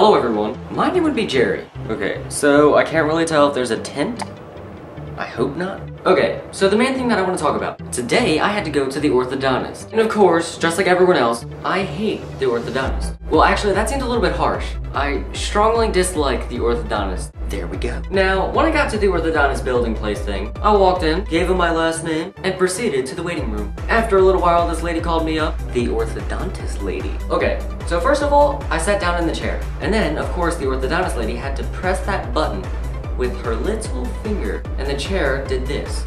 Hello everyone, my name would be Jerry. Okay, so I can't really tell if there's a tent. I hope not. Okay, so the main thing that I want to talk about. Today, I had to go to the orthodontist. And of course, just like everyone else, I hate the orthodontist. Well, actually, that seems a little bit harsh. I strongly dislike the orthodontist. There we go. Now, when I got to the orthodontist building place thing, I walked in, gave him my last name, and proceeded to the waiting room. After a little while, this lady called me up, the orthodontist lady. Okay, so first of all, I sat down in the chair. And then, of course, the orthodontist lady had to press that button with her little finger, and the chair did this.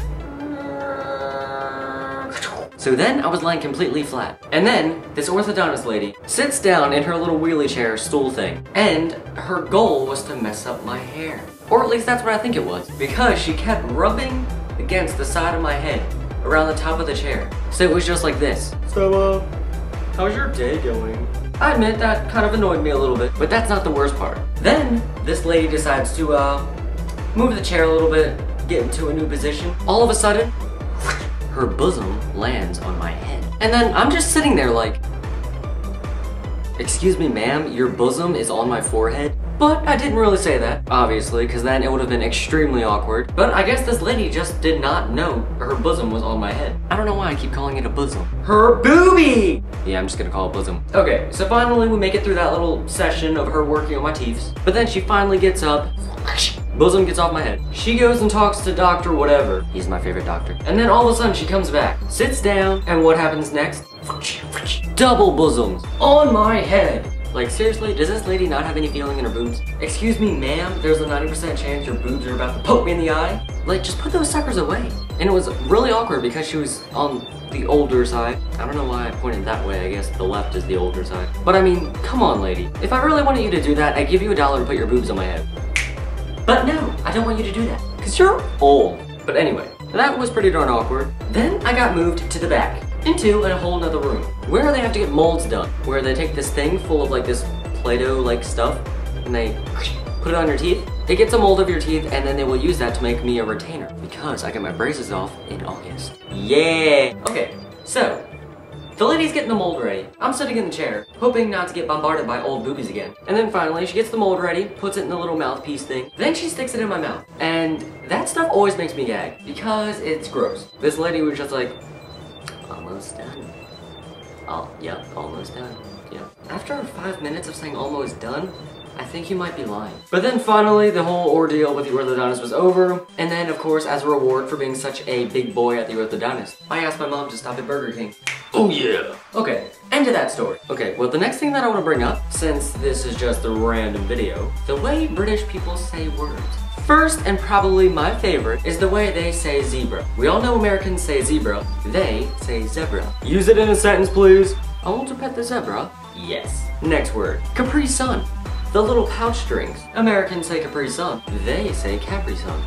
So then I was lying completely flat. And then this orthodontist lady sits down in her little wheelie chair stool thing, and her goal was to mess up my hair. Or at least that's what I think it was, because she kept rubbing against the side of my head around the top of the chair. So it was just like this. So, how's your day going? I admit that kind of annoyed me a little bit, but that's not the worst part. Then this lady decides to move the chair a little bit, get into a new position. All of a sudden, her bosom lands on my head. And then I'm just sitting there like, excuse me ma'am, your bosom is on my forehead? But I didn't really say that, obviously, because then it would have been extremely awkward. But I guess this lady just did not know her bosom was on my head. I don't know why I keep calling it a bosom. Her boobie! Yeah, I'm just gonna call it bosom. Okay, so finally we make it through that little session of her working on my teeth. But then she finally gets up, bosom gets off my head. She goes and talks to Dr. Whatever. He's my favorite doctor. And then all of a sudden she comes back, sits down, and what happens next? Double bosoms on my head. Like seriously, does this lady not have any feeling in her boobs? Excuse me ma'am, there's a 90% chance your boobs are about to poke me in the eye. Like just put those suckers away. And it was really awkward because she was on the older side. I don't know why I pointed that way, I guess the left is the older side. But I mean, come on lady. If I really wanted you to do that, I'd give you $1 to put your boobs on my head. But no, I don't want you to do that, because you're old. But anyway, that was pretty darn awkward. Then I got moved to the back, into a whole nother room, where they have to get molds done, where they take this thing full of like this Play-Doh like stuff, and they put it on your teeth. It gets a mold of your teeth, and then they will use that to make me a retainer, because I got my braces off in August. Yeah! Okay, so, the lady's getting the mold ready. I'm sitting in the chair, hoping not to get bombarded by old boobies again. And then finally, she gets the mold ready, puts it in the little mouthpiece thing. Then she sticks it in my mouth. And that stuff always makes me gag, because it's gross. This lady was just like, almost done. Oh, yeah, almost done. Yeah. After 5 minutes of saying almost done, I think you might be lying. But then finally, the whole ordeal with the orthodontist was over. And then, of course, as a reward for being such a big boy at the orthodontist, I asked my mom to stop at Burger King. Oh yeah! Okay, end of that story. Okay, well the next thing that I want to bring up, since this is just a random video, the way British people say words. First, and probably my favorite, is the way they say zebra. We all know Americans say zebra, they say zebra. Use it in a sentence, please. I want to pet the zebra. Yes. Next word, Capri Sun. The little pouch strings. Americans say Capri Sun, they say Capri Sun.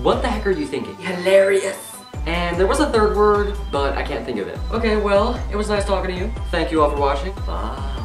What the heck are you thinking? Hilarious. And there was a third word, but I can't think of it. Okay, well, it was nice talking to you. Thank you all for watching. Bye.